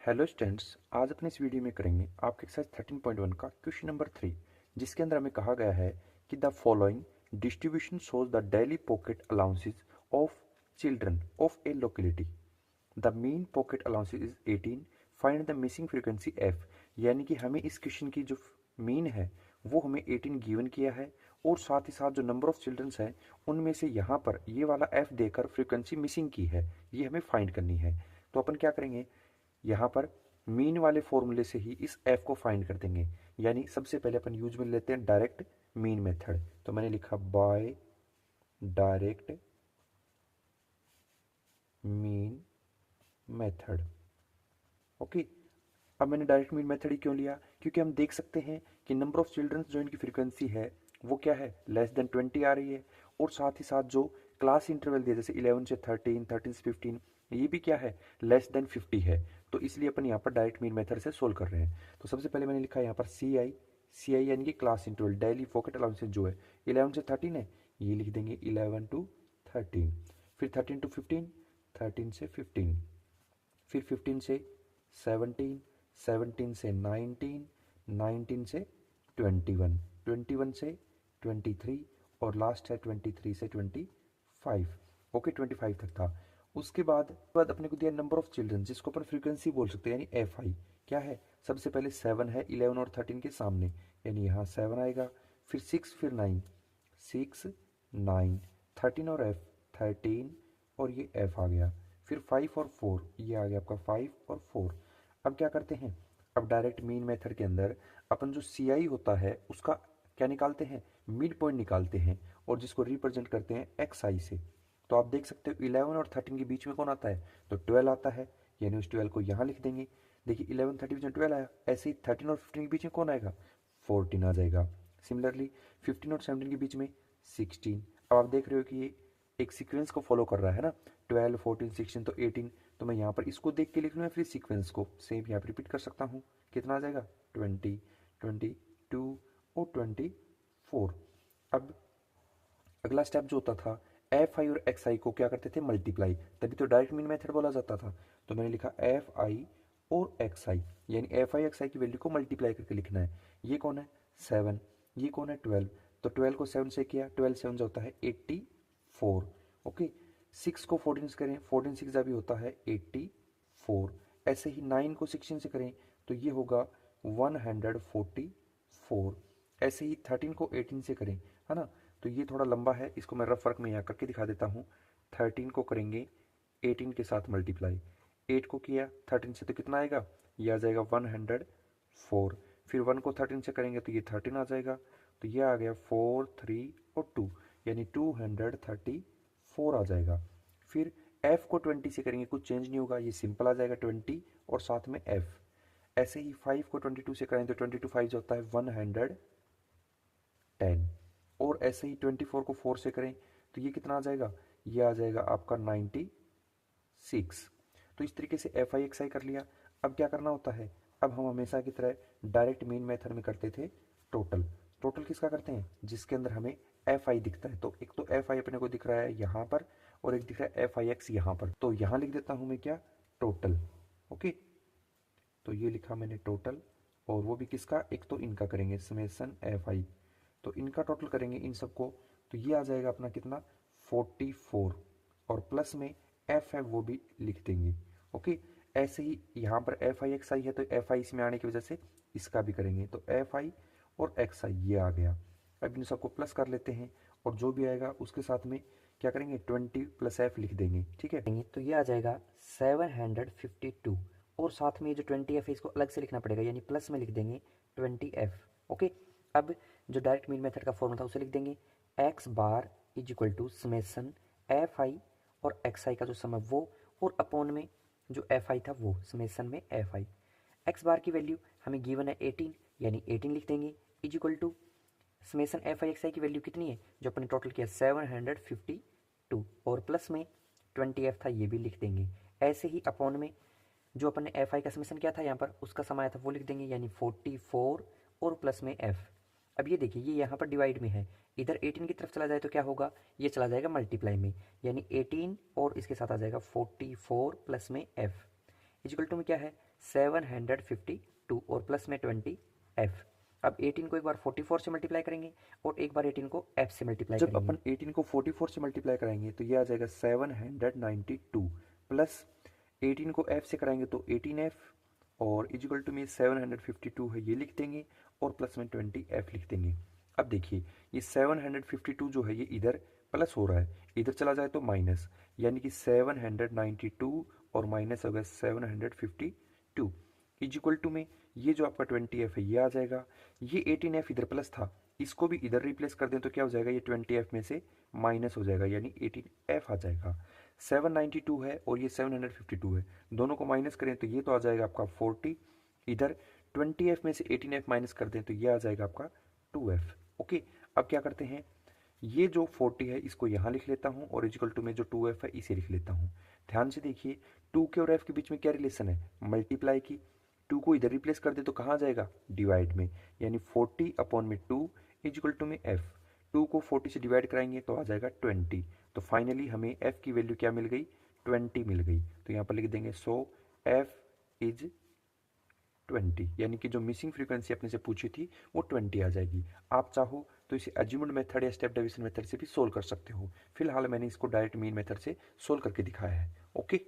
Hello students, आज अपने इस वीडियो में करेंगे आपके एक्सरसाइज 13.1 का क्वेश्चन नंबर 3, जिसके अंदर हमें कहा गया है कि the following distribution shows the daily pocket allowances of children of A locality. The mean pocket allowances is 18, find the missing frequency F. यानी कि हमें इस क्वेश्चन की जो मीन है वो हमें 18 गिवन किया है, और साथ ही साथ जो नंबर ऑफ चिल्ड्रंस है उनमें से यहाँ पर ये वाला एफ देकर फ्रीक्वेंसी मिसिंग की है, ये हमें फाइंड करनी है। तो अपन क्या करेंगे, यहाँ पर मीन वाले फॉर्मूले से ही इस एफ को फाइंड कर देंगे। यानी सबसे पहले अपन यूज में लेते हैं डायरेक्ट मीन मेथड। तो मैंने लिखा by direct mean method. Okay, अब मैंने डायरेक्ट मीन मेथड ही क्यों लिया, क्योंकि हम देख सकते हैं कि नंबर ऑफ चिल्ड्रंस जो इनकी फ्रीक्वेंसी है वो क्या है, लेस देन 20 आ रही है, और साथ ही साथ जो क्लास इंटरवल दिया जैसे 11 से 13, 13 से 15, ये भी क्या है, लेस देन 50 है। तो इसलिए अपन यहाँ पर डायरेक्ट मीन मेथड से सोल्व कर रहे हैं। तो सबसे पहले मैंने लिखा है यहाँ पर सी आई यानी कि class interval daily pocket allowances जो है 11 से 13 है, ये लिख देंगे 11 to 13। फिर 13 to 15, 13 से 15, फिर 15 से 17, 17 से 19, 19 से 21, 21 से 23, और लास्ट है 23 से 25। ओके, 25 तक था। उसके बाद अपने को दिया नंबर ऑफ चिल्ड्रन, जिसको अपन फ्रीक्वेंसी बोल सकते हैं, यानी एफ आई। क्या है, सबसे पहले 7 है 11 और 13 के सामने, यानी यहाँ 7 आएगा, फिर 6, फिर 9, 6, 9, 13 और एफ 13, और ये एफ आ गया। फिर 5 और 4, ये आ गया आपका 5 और 4। अब क्या करते हैं, अब डायरेक्ट मीन मेथड के अंदर अपन जो सी आई होता है उसका क्या निकालते हैं, मिड पॉइंट निकालते हैं, और जिसको रिप्रेजेंट करते हैं एक्स आई से। तो आप देख सकते हो 11 और 13 के बीच में कौन आता है, तो 12 आता है, यानी उस 12 को यहाँ लिख देंगे। देखिए 11 13 में 12 आया, ऐसे ही 13 और 15 के बीच में कौन आएगा, 14 आ जाएगा। सिमिलरली 15 और 17 के बीच में 16। अब आप देख रहे हो कि ये एक सीक्वेंस को फॉलो कर रहा है ना, 12, 14, 16 तो 18। तो मैं यहाँ पर इसको देख के लिख लूँ या फिर सीक्वेंस को सेम यहाँ पर रिपीट कर सकता हूँ। कितना आ जाएगा, 20, 22 और 24। अब अगला स्टेप जो होता था, एफ आई और एक्स आई को क्या करते थे, मल्टीप्लाई, तभी तो डायरेक्ट मीन मेथड बोला जाता था। तो मैंने लिखा एफ आई और एक्स आई, यानी एफ आई एक्स आई की वैल्यू को मल्टीप्लाई करके लिखना है। ये कौन है, 7, ये कौन है, 12। तो 12 को 7 से किया, 12 7 जो होता है 84। ओके, 6 को 14 से करें, 14 6 भी होता है 84। ऐसे ही 9 को 16 से करें तो ये होगा 144। ऐसे ही 13 को 18 से करें, है ना, तो ये थोड़ा लंबा है, इसको मैं रफ वर्क में यहाँ करके दिखा देता हूँ। 13 को करेंगे 18 के साथ मल्टीप्लाई, 8 को किया 13 से तो कितना आएगा, ये आ जाएगा 104। फिर 1 को 13 से करेंगे तो ये 13 आ जाएगा, तो ये आ गया 4, 3 और 2, यानी 234 आ जाएगा। फिर f को 20 से करेंगे, कुछ चेंज नहीं होगा, ये सिंपल आ जाएगा 20 और साथ में f। ऐसे ही 5 को 22 से करें तो 22 5 जो होता है 110, और ऐसे ही 24 को 4 से करें तो ये कितना आ जाएगा, ये आ जाएगा आपका 96। तो इस तरीके से एफ आई एक्स आई कर लिया। अब क्या करना होता है, अब हम हमेशा की तरह डायरेक्ट मीन मेथड में करते थे टोटल। टोटल किसका करते हैं, जिसके अंदर हमें एफ आई दिखता है। तो एक तो एफ आई अपने को दिख रहा है यहाँ पर, और एक दिख रहा है एफ आई एक्स यहाँ पर। तो यहाँ लिख देता हूँ मैं क्या, टोटल। ओके, तो ये लिखा मैंने टोटल, और वो भी किसका, एक तो इनका करेंगे समेसन एफ आई, तो इनका टोटल करेंगे इन सबको, तो ये आ जाएगा अपना कितना, 44, और प्लस में एफ है वो भी लिख देंगे। ओके, ऐसे ही यहाँ पर एफ आई एक्स आई है, तो एफ आई इसमें आने की वजह से इसका भी करेंगे, तो एफ आई और एक्स आई ये आ गया। अब इन सबको प्लस कर लेते हैं, और जो भी आएगा उसके साथ में क्या करेंगे, 20 प्लस एफ लिख देंगे, ठीक है। तो ये आ जाएगा 752, और साथ में जो 20f है इसको अलग से लिखना पड़ेगा, यानी प्लस में लिख देंगे 20f। ओके, अब जो डायरेक्ट मीन मेथड का फॉर्मूला था उसे लिख देंगे, x bar is equal to summation F i और एक्स आई का जो सम है वो, और अपॉन में जो एफ आई था वो समेसन में एफ आई। एक्स बार की वैल्यू हमें गिवन है 18, यानी 18 लिख देंगे, is equal to summation F I X I की वैल्यू कितनी है, जो अपने टोटल किया 752, और प्लस में 20f था ये भी लिख देंगे। ऐसे ही अपॉन में जो अपन ने एफ आई का समेसन किया था यहाँ पर, उसका सम आया था वो लिख देंगे, यानी 44 और प्लस में f। अब ये देखिए ये यहाँ पर डिवाइड में है, इधर 18 की तरफ चला जाए तो क्या होगा, ये चला जाएगा मल्टीप्लाई में, यानी 18 और इसके साथ आ जाएगा 44 प्लस में f इजिकल टू में क्या है 752 और प्लस में 20f। अब 18 को एक बार 44 से मल्टीप्लाई करेंगे और एक बार 18 को f से मल्टीप्लाई जब करेंगे। अपन 18 को 44 से मल्टीप्लाई कराएंगे तो ये आ जाएगा 792 प्लस 18 को f से कराएंगे तो 18f और इजिकल टू में 752 है ये लिख देंगे और प्लस में 20f लिख देंगे। अब देखिए ये 752 जो है ये इधर प्लस हो रहा है, इधर चला जाए तो माइनस, यानी कि 792 और माइनस हो गया 752 इजिकल टू में ये जो आपका 20f है ये आ जाएगा। ये 18f इधर प्लस था, इसको भी इधर रिप्लेस कर दें तो क्या हो जाएगा, ये 20f में से माइनस हो जाएगा, यानी 18f आ जाएगा। 792 है और ये 752 है, दोनों को माइनस करें तो ये तो आ जाएगा आपका 40, इधर 20f में से 18f माइनस कर दें तो ये आ जाएगा आपका 2f। ओके, अब क्या करते हैं, ये जो 40 है इसको यहाँ लिख लेता हूँ और इजिकल टू में जो 2f है इसे लिख लेता हूँ। ध्यान से देखिए 2 के और f के बीच में क्या रिलेशन है, मल्टीप्लाई की। 2 को इधर रिप्लेस कर दे तो कहाँ जाएगा, डिवाइड में, यानी 40 अपॉन में 2 इजिकल टू में f। 2 को 40 से डिवाइड कराएंगे तो आ जाएगा 20। तो फाइनली हमें f की वैल्यू क्या मिल गई, 20 मिल गई। तो यहाँ पर लिख देंगे सो f इज 20, यानी कि जो मिसिंग फ्रीक्वेंसी अपने से पूछी थी वो 20 आ जाएगी। आप चाहो तो इसे अज्यूम्ड मेथड या स्टेप डेविएशन मेथड से भी सोल्व कर सकते हो, फिलहाल मैंने इसको डायरेक्ट मीन मेथड से सोल्व करके दिखाया है। ओके।